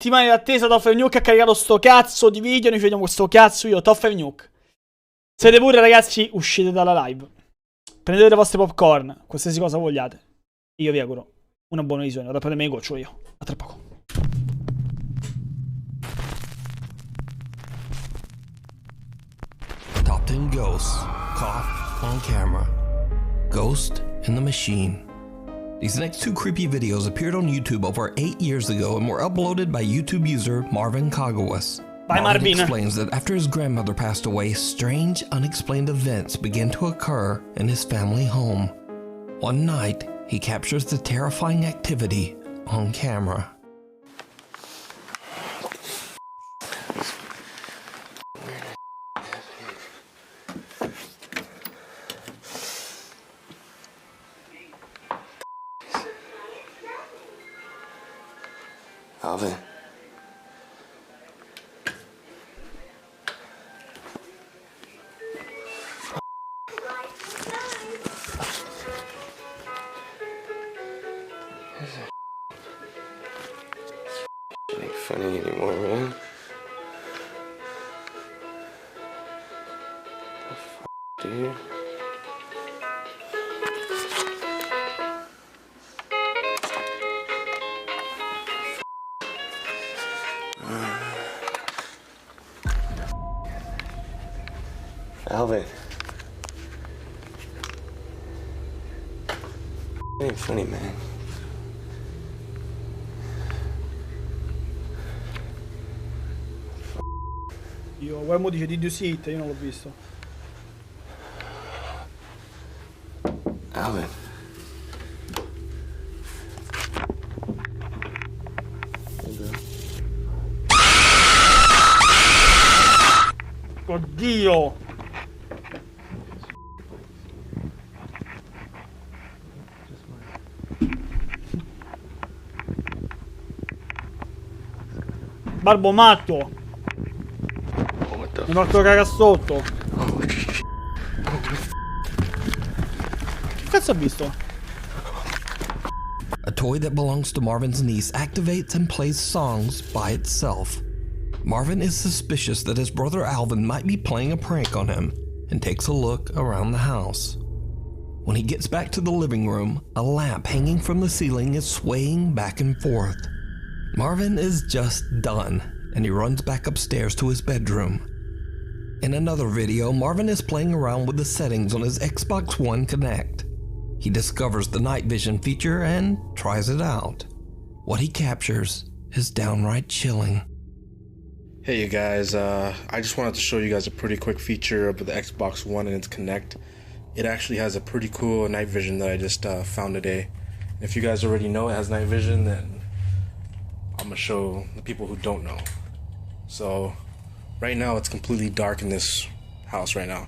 Settimane d'attesa, Toff e Nuke ha caricato sto cazzo di video. Noi ci vediamo questo cazzo io, Toff e Nuke. Siete pure ragazzi, uscite dalla live. Prendete le vostre popcorn, qualsiasi cosa vogliate. Io vi auguro una buona visione. Ora prendete me goccio io. A tra poco. Top 10 ghosts caught on camera. Ghost in the Machine. These next two creepy videos appeared on YouTube over 8 years ago and were uploaded by YouTube user Marvin Kagawas. Marvin explains that after his grandmother passed away, strange, unexplained events began to occur in his family home. One night, he captures the terrifying activity on camera. Alvin. It ain't funny anymore, man. The f, dude. Alvin. It ain't funny, man. Uomo dice Did you see it? Io non l'ho visto. Alvin. Oddio! Barbo matto! Mi ha fatto cagare sotto! Che cazzo ha visto? A toy that belongs to Marvin's niece activates and plays songs by itself. Marvin is suspicious that his brother Alvin might be playing a prank on him and takes a look around the house. When he gets back to the living room, a lamp hanging from the ceiling is swaying back and forth. Marvin is just done, and he runs back upstairs to his bedroom. In another video, Marvin is playing around with the settings on his Xbox One Connect. He discovers the night vision feature and tries it out. What he captures is downright chilling. Hey you guys, I just wanted to show you guys a pretty quick feature of the Xbox One and its Connect. It actually has a pretty cool night vision that I just found today. If you guys already know it has night vision, then I'm gonna show the people who don't know. So right now it's completely dark in this house right now.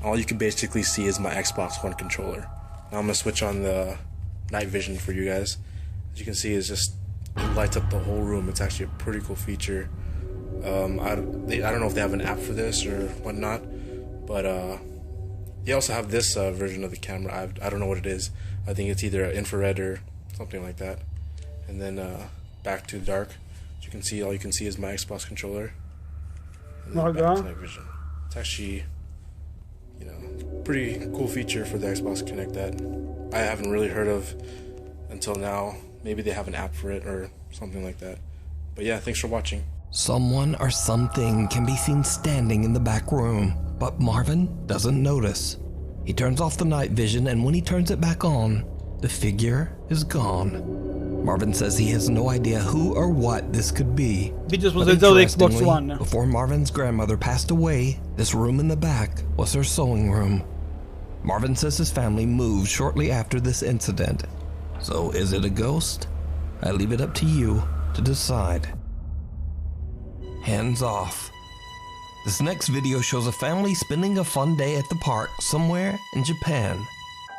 All you can basically see is my Xbox One controller. Now I'm gonna switch on the night vision for you guys. As you can see, it lights up the whole room. It's actually a pretty cool feature. I don't know if they have an app for this or whatnot, but they also have this version of the camera. I don't know what it is. I think it's either infrared or something like that. And then back to dark. As you can see, all you can see is my Xbox controller. And then back to night vision. It's actually, you know, pretty cool feature for the Xbox Connect that I haven't really heard of until now. Maybe they have an app for it or something like that. But yeah, thanks for watching. Someone or something can be seen standing in the back room, but Marvin doesn't notice. He turns off the night vision, and when he turns it back on, the figure is gone. Marvin says he has no idea who or what this could be. Video sponsorizzato da Xbox One. Before Marvin's grandmother passed away, this room in the back was her sewing room. Marvin says his family moved shortly after this incident. So is it a ghost? I leave it up to you to decide. Hands off. This next video shows a family spending a fun day at the park somewhere in Japan.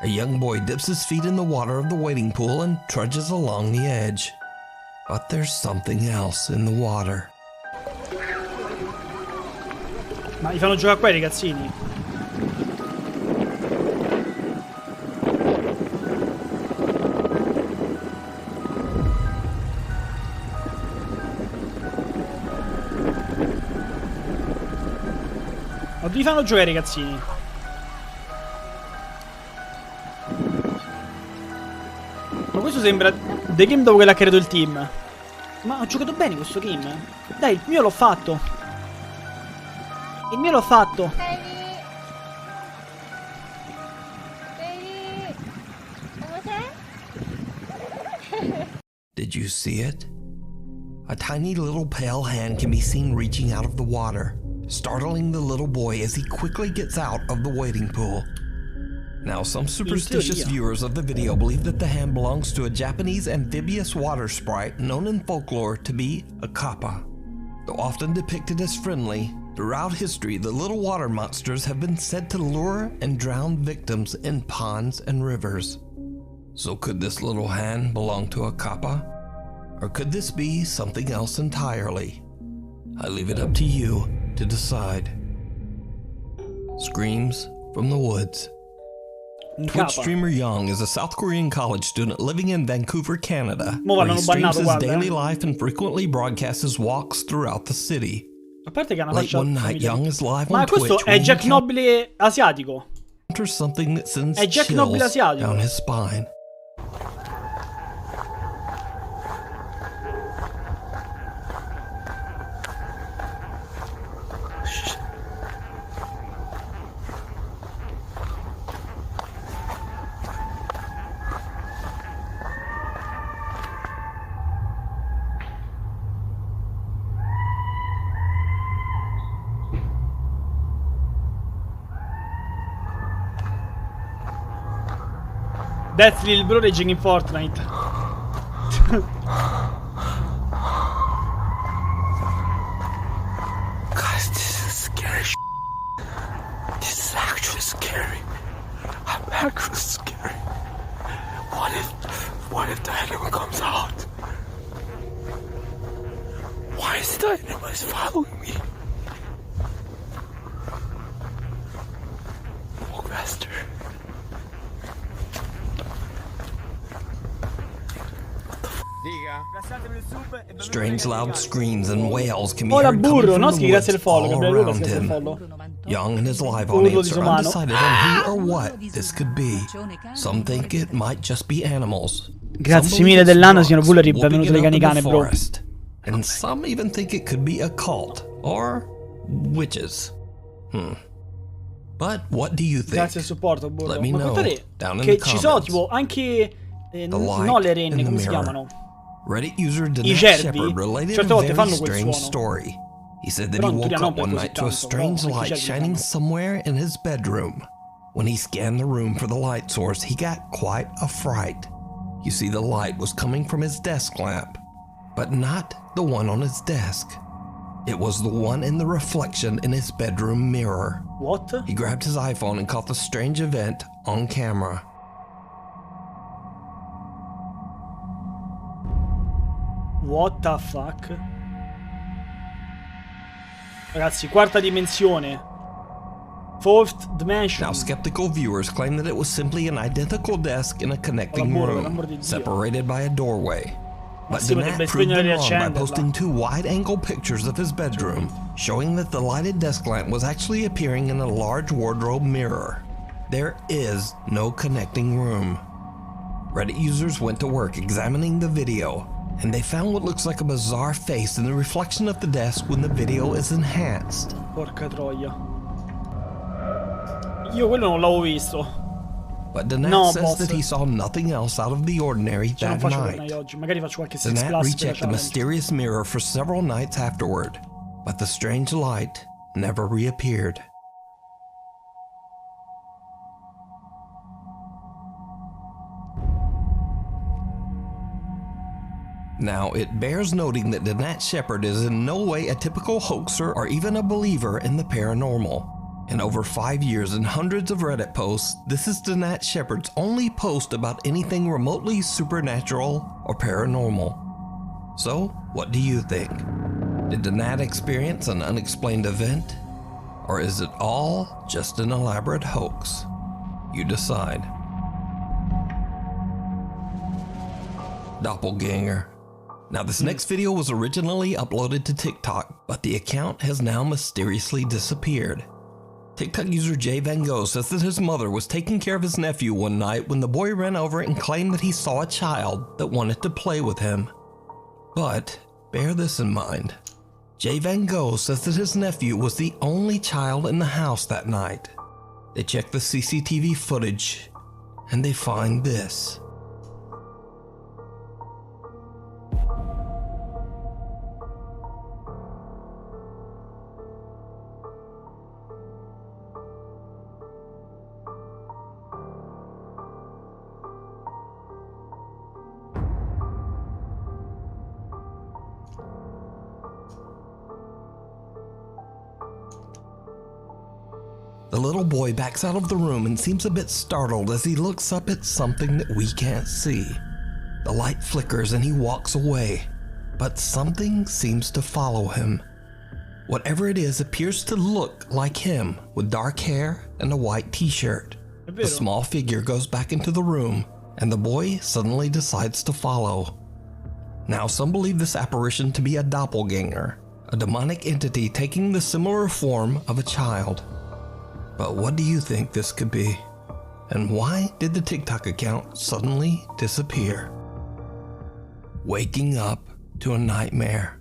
A young boy dips his feet in the water of the wading pool and trudges along the edge. But there's something else in the water. Ma li fanno giocare qua i ragazzini? Non devi fanno giocare i ragazzini. Ma questo sembra The Game dopo che l'ha creato il team. Ma ho giocato bene questo game. Dai, il mio l'ho fatto. Il mio l'ho fatto. Did you see it? A tiny little pale hand can be seen reaching out of the water, startling the little boy as he quickly gets out of the wading pool. Now, some superstitious viewers of the video believe that the hand belongs to a Japanese amphibious water sprite known in folklore to be a kappa. Though often depicted as friendly, throughout history the little water monsters have been said to lure and drown victims in ponds and rivers. So could this little hand belong to a kappa? Or could this be something else entirely? I leave it up to you to decide. Screams from the woods. Twitch streamer Young is a South Korean college student living in Vancouver, Canada, where he streams his daily life and frequently broadcasts his walks throughout the city. A parte che ha una Late faccia one night, Young is live Ma on questo Twitch è when he Jack Nobile asiatico. encounters something that sends È Jack Nobile chills asiatico. down his spine. That's Lil Bro raging in Fortnite. Guys, this is scary shit. This is actually scary. I'm actually scary. What if the animal comes out? Why is the animal following me? Walk faster. Strange loud screams and wails can be Ora heard coming burro, from no? the Schi grazie woods al follow, all Gabriele Luca, around grazie al him. follow. Young and his live Urlo audience di are Somano. undecided on who or what this could be. Some think it might just be animals. Grazie Some believe mille it's dell'anno, rocks signor Bulleri, whooping benvenuto it dai up cani in the cane, bro. forest. And some even think it could be a cult or witches. But what do you think? Grazie al supporto, burro. Let me Ma know guardate down in che the ci sono comments. tipo anche light no le in renne, the come si mirror. chiamano? Reddit user I Danette cervi Shepard related certe a volte very fanno quel strange suono. story. He said that Però he in woke teoria non up per one così night to a tanto, strange però anche i light cervi shining fanno. somewhere in his bedroom. When he scanned the room for the light source, he got quite a fright. You see, the light was coming from his desk lamp, but not the one on his desk. It was the one in the reflection in his bedroom mirror. What? He grabbed his iPhone and caught the strange event on camera. What the fuck? Ragazzi, quarta dimensione. Fourth dimension. Now, skeptical viewers claim that it was simply an identical desk in a connecting Per l'amor room, di Dio. separated by a doorway. But sì, potrebbe Danette proved spegnere them e wrong by riaccenderla. posting two wide-angle pictures of his bedroom, showing that the lighted desk lamp was actually appearing in a large wardrobe mirror. There is no connecting room. Reddit users went to work examining the video, and they found what looks like a bizarre face in the reflection of the desk when the video is enhanced. Porca troia. Io quello non l'avevo visto. But Danette No, says boss. that he saw nothing else out of the ordinary Ce non that faccio night. tornare oggi. Magari faccio qualche 6 Danette plus per la rechecked the challenge. mysterious mirror for several nights afterward, but the strange light never reappeared. Now, it bears noting that Danette Shepard is in no way a typical hoaxer or even a believer in the paranormal. In over 5 years and hundreds of Reddit posts, this is Danette Shepard's only post about anything remotely supernatural or paranormal. So, what do you think? Did Danette experience an unexplained event? Or is it all just an elaborate hoax? You decide. Doppelganger. Now, this next video was originally uploaded to TikTok, but the account has now mysteriously disappeared. TikTok user Jay Van Gogh says that his mother was taking care of his nephew one night when the boy ran over and claimed that he saw a child that wanted to play with him. But bear this in mind. Jay Van Gogh says that his nephew was the only child in the house that night. They check the CCTV footage and they find this. The little boy backs out of the room and seems a bit startled as he looks up at something that we can't see. The light flickers and he walks away, but something seems to follow him. Whatever it is appears to look like him, with dark hair and a white t-shirt. The small figure goes back into the room, and the boy suddenly decides to follow. Now, some believe this apparition to be a doppelganger, a demonic entity taking the similar form of a child. But what do you think this could be? And why did the TikTok account suddenly disappear? Waking up to a nightmare.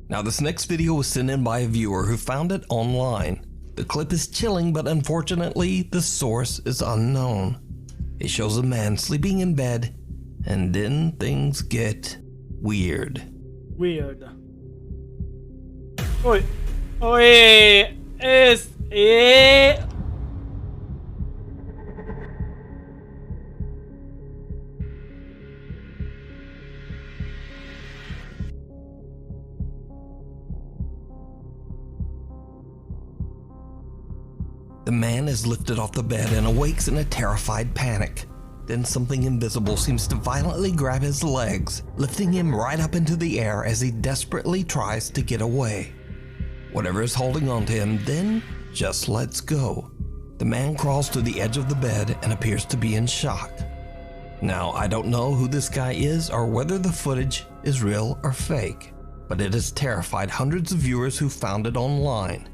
Now, this next video was sent in by a viewer who found it online. The clip is chilling, but unfortunately, the source is unknown. It shows a man sleeping in bed, and then things get weird. Weird. Oi. Oi. The man is lifted off the bed and awakes in a terrified panic. Then something invisible seems to violently grab his legs, lifting him right up into the air as he desperately tries to get away. Whatever is holding on to him then just lets go. The man crawls to the edge of the bed and appears to be in shock. Now, I don't know who this guy is or whether the footage is real or fake, but it has terrified hundreds of viewers who found it online.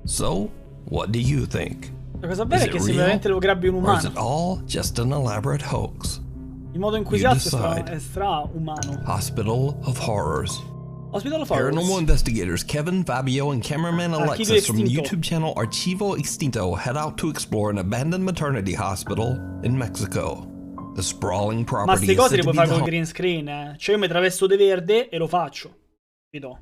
So, what do you think? La cosa bella è che sicuramente lo grabbi un Or is umano. it all just an elaborate hoax? Il modo in cui si You alza decide. è stra-umano. Hospital of Horrors. Hospital of Paranormal Horrors. investigators Kevin, Fabio, and cameraman Archivo Alexis from the Extinto. YouTube channel Archivo Extinto head out to explore an abandoned maternity hospital in Mexico. The sprawling Ma property ste is cose said le to puoi be fare the col green screen, eh. Cioè io mi travesto di verde e lo faccio. Capito?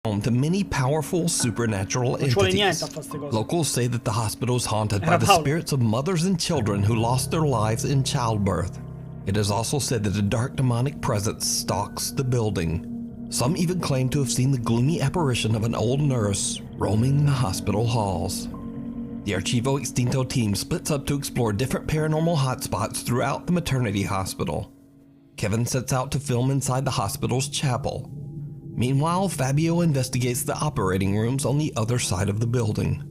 home to many powerful supernatural Non ci vuole niente a entities. fare ste cose. Locals say that the hospital is haunted by Era the Paolo. spirits of mothers and children who lost their lives in childbirth. It is also said that a dark demonic presence stalks the building. Some even claim to have seen the gloomy apparition of an old nurse roaming the hospital halls. The Archivo Extinto team splits up to explore different paranormal hotspots throughout the maternity hospital. Kevin sets out to film inside the hospital's chapel. Meanwhile, Fabio investigates the operating rooms on the other side of the building.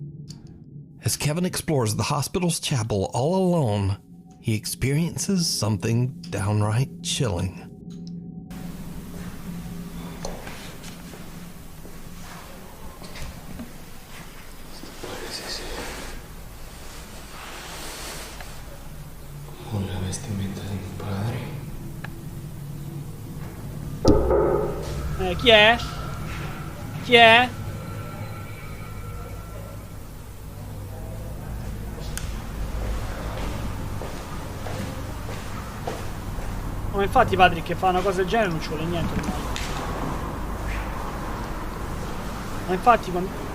As Kevin explores the hospital's chapel all alone, he experiences something downright chilling. Con la vestimenta di mio padre. Chi è? Chi è? Ma infatti Patrick che fa una cosa del genere non ci vuole niente ormai. Ma infatti quando...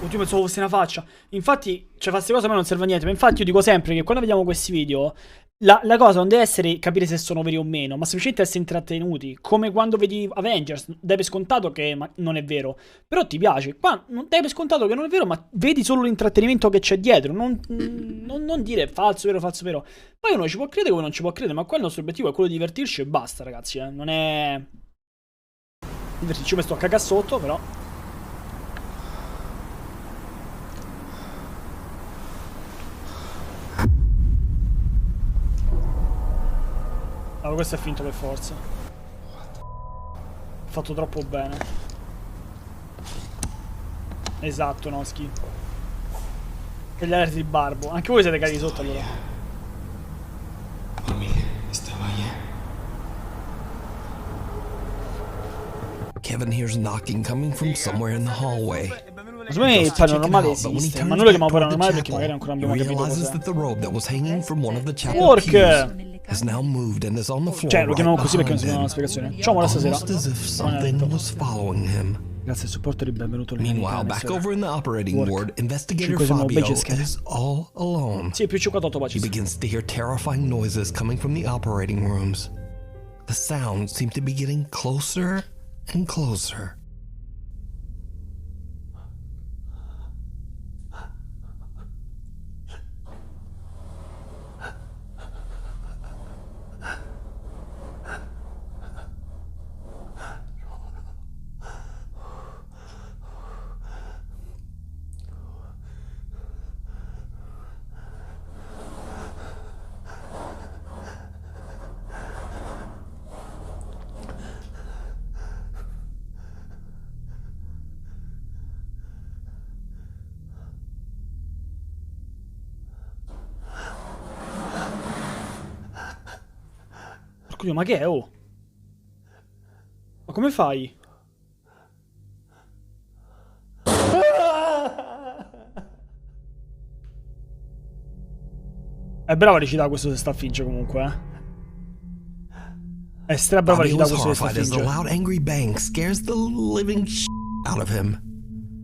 Oddio, pensavo fosse una faccia. Infatti, cioè fa queste cose a me non serve a niente. Ma infatti io dico sempre che quando vediamo questi video la cosa non deve essere capire se sono veri o meno, ma semplicemente essere intrattenuti. Come quando vedi Avengers, dai per scontato che non è vero, però ti piace. Qua non dai per scontato che non è vero, ma vedi solo l'intrattenimento che c'è dietro. Non dire falso, vero. Poi uno ci può credere o non ci può credere, ma qua il nostro obiettivo è quello di divertirci e basta, ragazzi. Non è... divertirci, io mi sto a cagare sotto, però... Allora, questo è finto per forza. Fatto troppo bene. Esatto, Noschi. Per gli alerti di Barbo. Anche voi siete cagati sotto allora. Familia, estaba allá. Kevin hears knocking coming from somewhere in the hallway. Ma secondo me il paranormale esiste, ma noi lo chiamiamo paranormale perché magari ancora non abbiamo capito realizes cos'è. that the robe that was hanging from one of the chapel Pork! pews has now moved and is on the floor. Cioè, lo chiamiamo così perché non right si dà una behind spiegazione. Ciao, buona stasera. him, almost as if something was following him. Grazie al supporto di benvenuto. Meanwhile, back over in the operating Work. ward, investigator 50 Fabio pages, is all alone. Sì, più 58 He pagine. begins to hear terrifying noises coming from the operating rooms. The sounds seem to be getting closer and closer. Porco Dio, ma che è, oh? Ma come fai? È bravo a recitare questo se sta a finge comunque, eh. È stra bravo a Fabio recitare is questo se sta a horrified as the finge. loud, angry bang scares the living out of him.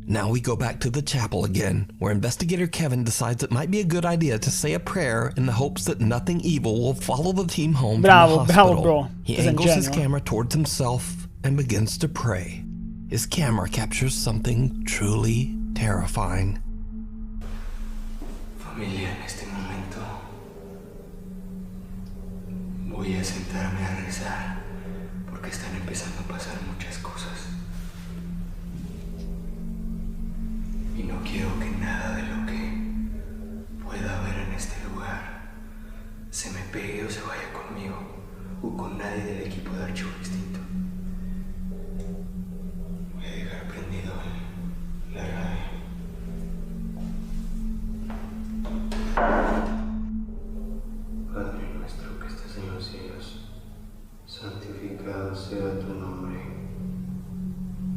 Now we go back to the chapel again, where investigator Kevin decides it might be a good idea to say a prayer in the hopes that nothing evil will follow the team home Bravo, from the bravo, hospital. bro. He Sei angles his ingenuo. camera towards himself and begins to pray. His camera captures something truly terrifying. Familia, en este momento voy a sentarme a rezar porque están empezando a pasar muchas cosas. Y no quiero que nada de lo que pueda haber en este lugar se me pegue o se vaya conmigo o con nadie del equipo de archivo distinto. Voy a dejar prendido la radio. Padre nuestro que estás en los cielos, santificado sea tu nombre.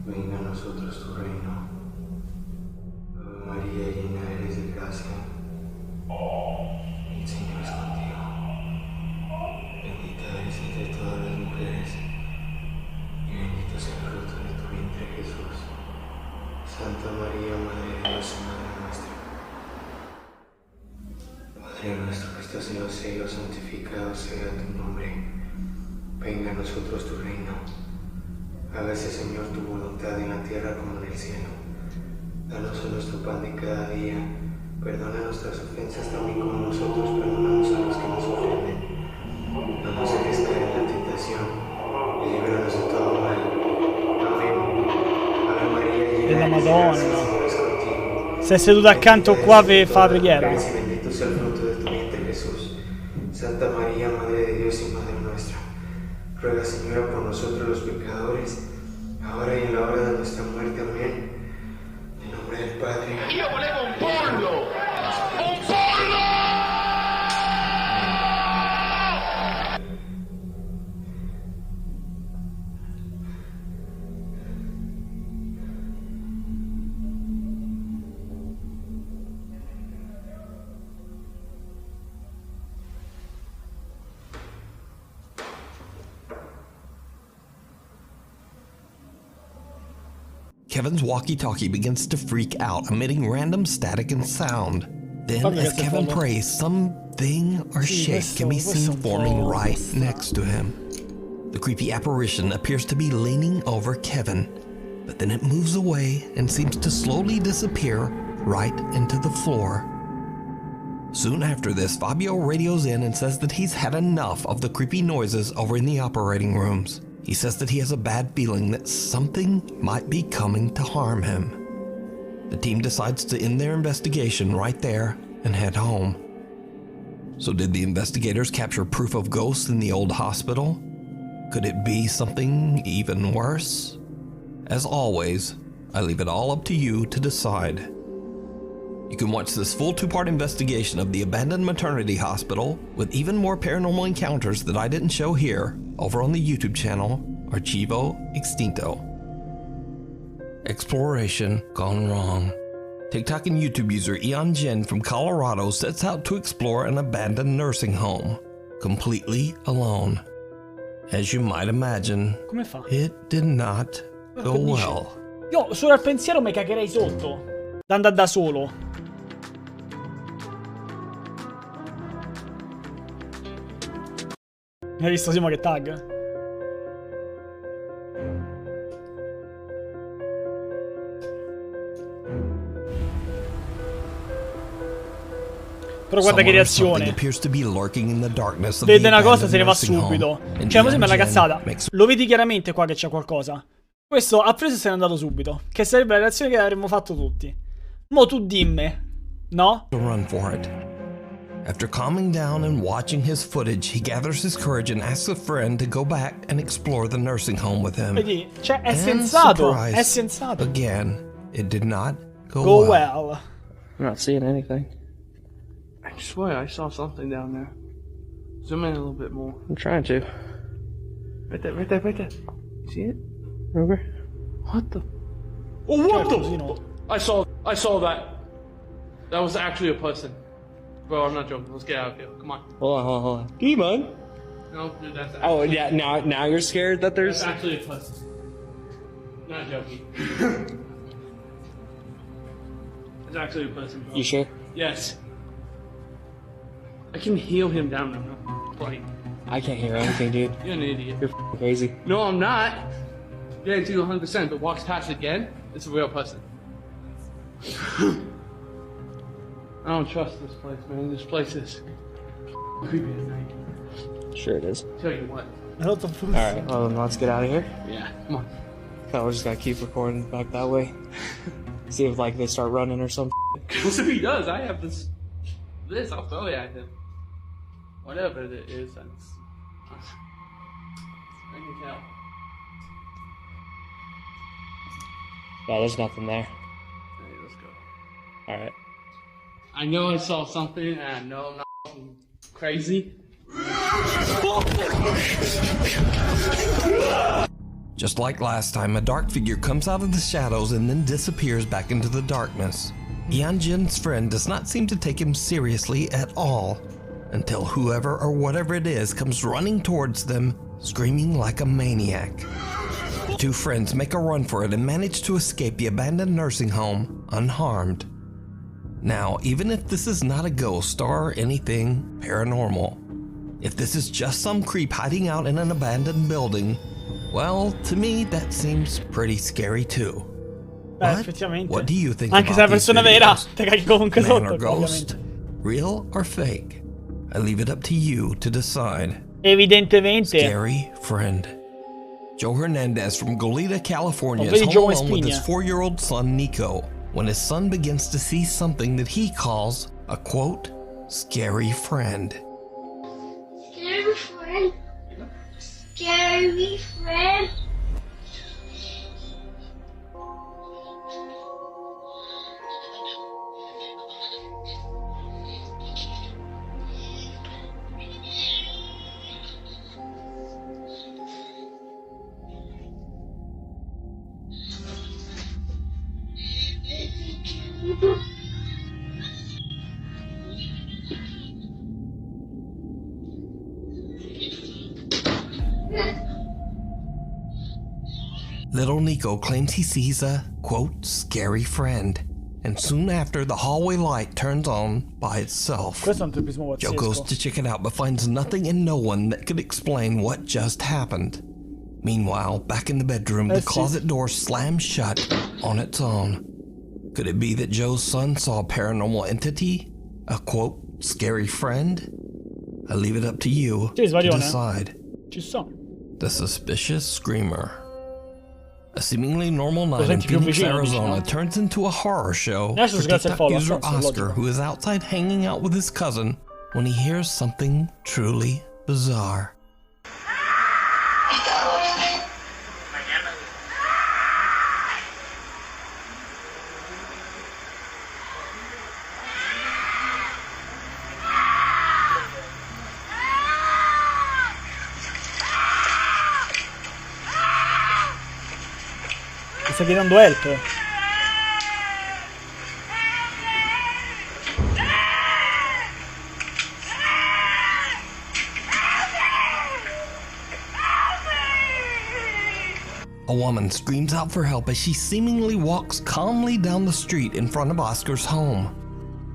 Venga a nosotros tu reino. Ave María, llena eres de gracia. El Señor es contigo. Bendita eres entre todas las mujeres, y bendito sea el fruto de tu vientre, Jesús. Santa María, Madre de Dios y Madre nuestra. Padre nuestro que estás en los cielos, santificado sea tu nombre. Venga a nosotros tu reino. Hágase, Señor, tu voluntad en la tierra como en el cielo. Danos hoy nuestro pan de cada día. Perdona nuestras ofensas también como nosotros perdonamos a los que nos ofenden. No nos dejes caer en la tentación y líbranos de todo mal. Amén. Ave María, llena Della eres de gracia, el Madonna. Señor es contigo. Se è seduto accanto qua per fare la preghiera. Bendito sea el fruto de tu vientre, Jesús. Santa María, Madre de Dios y Madre nuestra. Ruega, Señora, por nosotros los pecadores, ahora y en la hora de nuestra muerte. Amén. En nombre del Padre. Io volevo un pollo! Un pollo! Kevin's walkie-talkie begins to freak out, emitting random static and sound. Then, Fammi as questo Kevin follow. prays, something or shape can be questo seen un po' forming right strano. next to him. The creepy apparition appears to be leaning over Kevin, but then it moves away and seems to slowly disappear right into the floor. Soon after this, Fabio radios in and says that he's had enough of the creepy noises over in the operating rooms. He says that he has a bad feeling that something might be coming to harm him. The team decides to end their investigation right there and head home. So did the investigators capture proof of ghosts in the old hospital? Could it be something even worse? As always, I leave it all up to you to decide. You can watch this full 2-part investigation of the abandoned maternity hospital with even more paranormal encounters that I didn't show here over on the YouTube channel Archivo Extinto. Exploration gone wrong. TikTok and YouTube user Eon Jin from Colorado sets out to explore an abandoned nursing home, completely alone. As you might imagine, Come fa? it did not go well. Io solo al pensiero mi cagherei sotto. Da andare da solo. Hai visto Simo che tag? Però guarda che reazione. Vede una cosa, se ne va subito. Cioè, così me la cazzata. Lo vedi chiaramente qua che c'è qualcosa. Questo ha preso e se n'è andato subito. Che sarebbe la reazione che avremmo fatto tutti. Mo tu dimmi, no? After calming down and watching his footage, he gathers his courage and asks a friend to go back and explore the nursing home with him. Vedi, cioè è sensato, è sensato. Again, it did not go well. I'm not seeing anything. I swear I saw something down there. Zoom in a little bit more. I'm trying to. Right there, right there, right there. See it? Remember? What the? Oh, what the? I saw that. That was actually a person. Bro, I'm not joking. Let's get out of here. Come on. Hold on. Come on. No, dude, that's actually... Oh, yeah, now you're scared that there's... That's actually a person. Not joking. It's actually a person, bro. You sure? Yes. I can heal him down now. Like, I can't hear anything, dude. you're an idiot. You're f***ing crazy. No, I'm not. Guarantee you 100%, but walks past again, it's a real person. I don't trust this place, man. This place is creepy at night. Sure it is. Tell you what. Alright, well then let's get out of here. Yeah, come on. We're just gonna keep recording back that way. See if like they start running or something. Because if he does, I have this, I'll throw it at him. Whatever it is, I can tell. Yeah, there's nothing there. Hey, let's go. Alright. I know I saw something, and I know I'm not fucking crazy. Just like last time, a dark figure comes out of the shadows and then disappears back into the darkness. Eon Jin's friend does not seem to take him seriously at all, until whoever or whatever it is comes running towards them, screaming like a maniac. The two friends make a run for it and manage to escape the abandoned nursing home unharmed. Now, even if this is not a ghost or anything paranormal, if this is just some creep hiding out in an abandoned building, well, to me that seems pretty scary too. Effettivamente. What do you think Anche se è about una these persona vera, videos? te caghi comunque Man sotto, or ghost? ovviamente. Real or fake? I leave it up to you to decide. Evidentemente. Scary friend. Joe Hernandez from Goleta, California Vedi is Joe home in alone with his spina. 4-year-old son Nico when his son begins to see something that he calls a quote, scary friend. Scary friend. Scary friend. Little Nico claims he sees a, quote, scary friend, and soon after the hallway light turns on by itself. Questo è un tempismo Joe goes pazzesco. to check it out but finds nothing and no one that could explain what just happened. Meanwhile, back in the bedroom, the closet door slams shut on its own. Could it be that Joe's son saw a paranormal entity? A quote, scary friend? I leave it up to you Sì, to svarione. decide. Ci sono. The Suspicious Screamer. A seemingly normal night in senti più Phoenix, vicino, Arizona dici, no? turns into a horror show Adesso for sgrazia il TikTok follow, user senso, Oscar, logico. who is outside hanging out with his cousin when he hears something truly bizarre. Mi sta chiedendo help. A woman screams out for help as she seemingly walks calmly down the street in front of Oscar's home.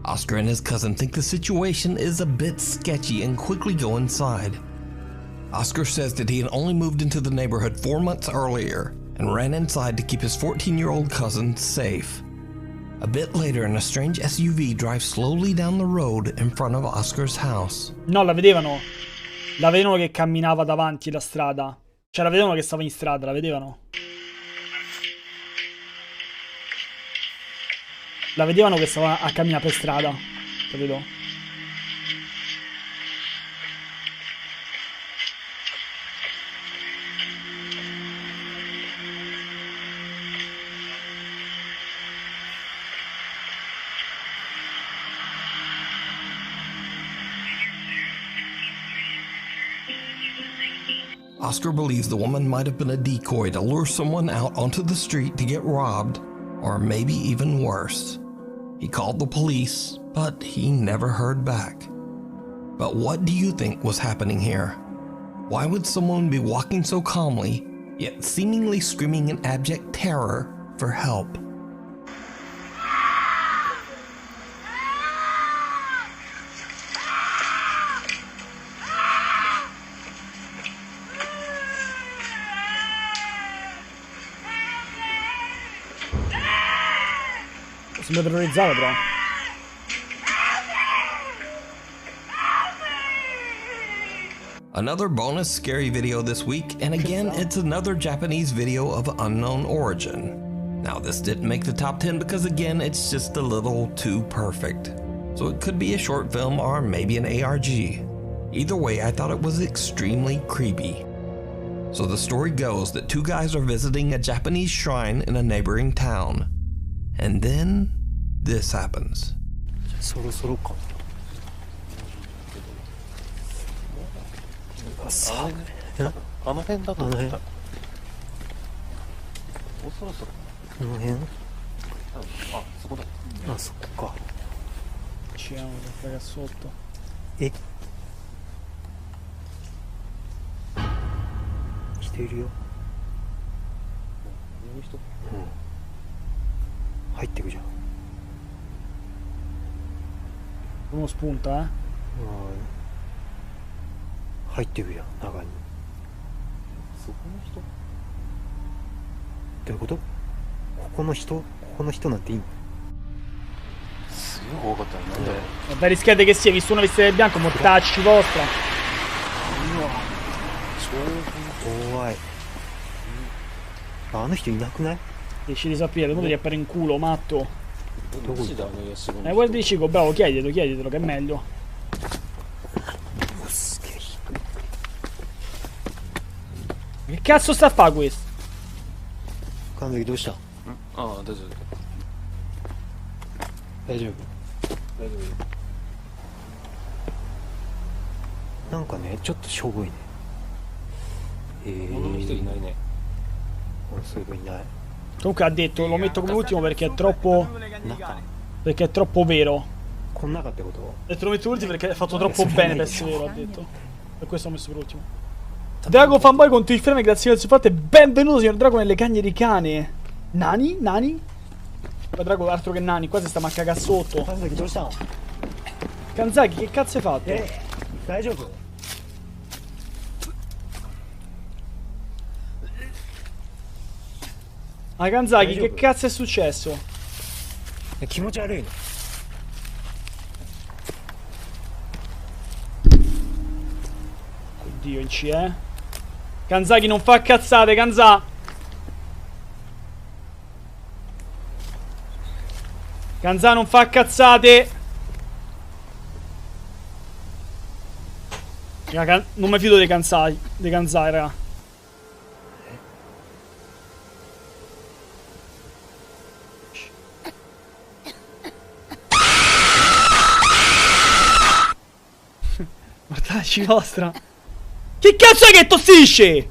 Oscar and his cousin think the situation is a bit sketchy and quickly go inside. Oscar says that he had only moved into the neighborhood 4 months earlier and ran inside to keep his 14-year-old cousin safe. A bit later, a strange SUV drives slowly down the road in front of Oscar's house. No, la vedevano. La vedevano che camminava davanti la strada. Cioè, la vedevano che stava in strada, la vedevano. La vedevano che stava a camminare per strada. Capito? Oscar believes the woman might have been a decoy to lure someone out onto the street to get robbed, or maybe even worse. He called the police, but he never heard back. But what do you think was happening here? Why would someone be walking so calmly, yet seemingly screaming in abject terror for help? Sembra terrorizzato però. Another bonus scary video this week, and again it's another Japanese video of unknown origin. Now this didn't make the top 10 because again it's just a little too perfect. So it could be a short film or maybe an ARG. Either way, I thought it was extremely creepy. So the story goes that 2 guys are visiting a Japanese shrine in a neighboring town. And then this happens. そろそろか。あの辺だと思った。もうそろそろ。あの辺？あ、そこだ。あ、そこか。C'è un ragazzotto. え？人いるよ。うん。入ってくじゃん。Uno spunta, 入ってくじゃん、中に。そこの人？どういうこと？ここの人なんていいの？すごい怖かったね。なんだよ。Da rischiate che sia, visto una vestita di bianco, mortacci vostra. 超怖い。あの人いなくない？ Riesci di sapere, uno gli appare in culo, matto. どこだ？ Guardi Cico, bravo, chieditelo che è meglio. Che cazzo sta a fare questo? 神崎どうした？ああ、大丈夫。大丈夫。なんかね、ちょっとしょぼいね。女の人いないね。そういう子いない。 Comunque ha detto lo metto come ultimo perché è troppo vero. Ha detto lo metto ultimo perché è fatto troppo bene per essere vero, ha detto. Per questo l'ho messo per ultimo. Drago fanboy con il frame, grazie al supporto e benvenuto signor Drago nelle cagne di cane. Nani? Ma Drago altro che nani, qua si sta a cagare sotto. Kanzaki, che cazzo hai fatto? Ah, Kanzaki, che cazzo è successo? Oddio, in C, Kanzaki non fa cazzate, Kanza! Kanza non fa cazzate! Raga, non mi fido dei Kanzai, raga. Mortacci vostra. Che cazzo è che tossisce?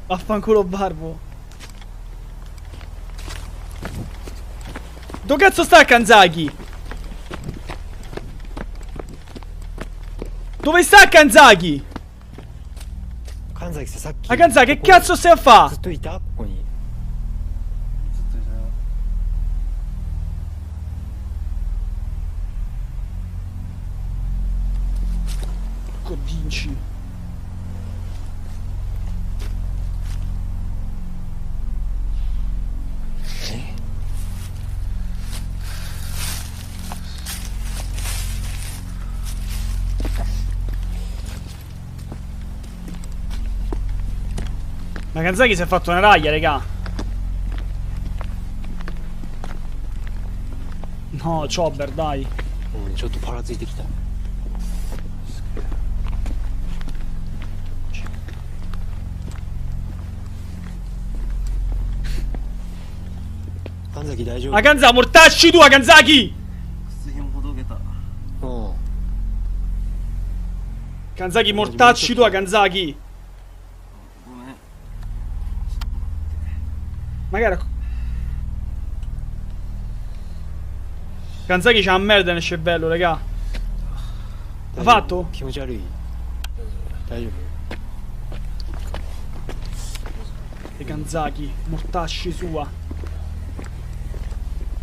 Vaffanculo Barbo. Dove cazzo sta Kanzaki? Dove sta Kanzaki? 神崎さんさっき Ma Kanzaki che cazzo stai a fa? ずっといたここに。 Vinci. Ma Kanzaki si è fatto una raglia, raga. No, Chopper, dai. うん、ちょっとパラついてきた。 神崎大丈夫？ Ma Kanzaki, mortacci tua, Kanzaki! うん。 Kanzaki, mortacci tua, Kanzaki! Magari... Kanzaki c'ha una merda nel cervello, raga. Ha fatto? 気持ち悪い。大丈夫？ E Kanzaki, mortacci sua.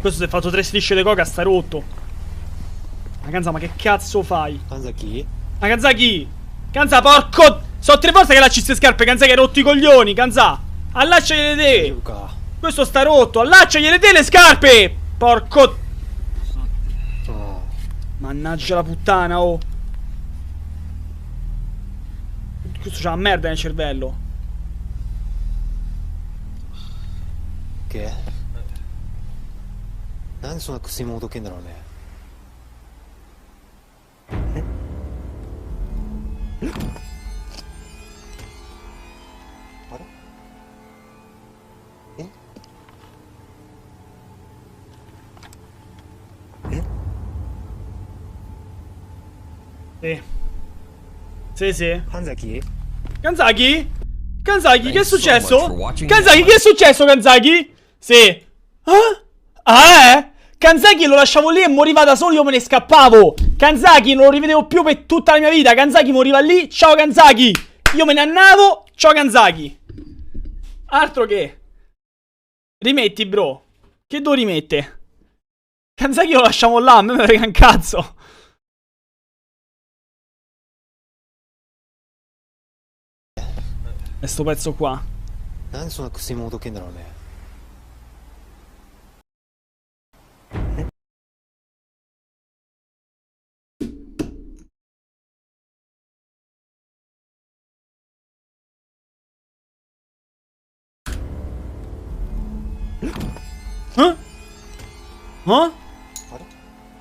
Questo si è fatto 3 strisce di coca, sta rotto. Ma Kanza, ma che cazzo fai? 神崎？ Ma Kanzaki! Kanza, porco! So 3 volte che lacci ste scarpe, Kanzaki, hai rotto i coglioni, Kanza! Allacciagliele 大丈 te! 夫か？ Questo sta rotto, allacciagliele te le scarpe! Porco! うん。 Mannaggia la puttana, oh! Questo c'ha merda nel cervello. Che？ なんでそんな薬もほどけんだろうね。え？あれ？え？ Sì, sì. 神崎？ Kanzaki? Kanzaki, che è Thanks so successo? much for watching Kanzaki, this che è successo, Kanzaki? Sì. Ah? Ah, Kanzaki lo lasciavo lì e moriva da solo, io me ne scappavo. Kanzaki non lo rivedevo più per tutta la mia vita. Kanzaki moriva lì, ciao Kanzaki. Io me ne andavo, ciao Kanzaki. Altro che. Rimetti, bro. Che devo rimette? Kanzaki lo lasciamo là, a me me frega un cazzo. E sto pezzo qua. なんでそんな薬もほどけんだろうね。 Ah? Ah?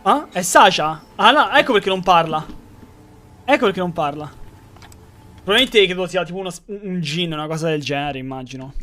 Ah? È Sasha? Ah no, ecco perché non parla. Ecco perché non parla. Probabilmente credo sia tipo un gin, una cosa del genere, immagino.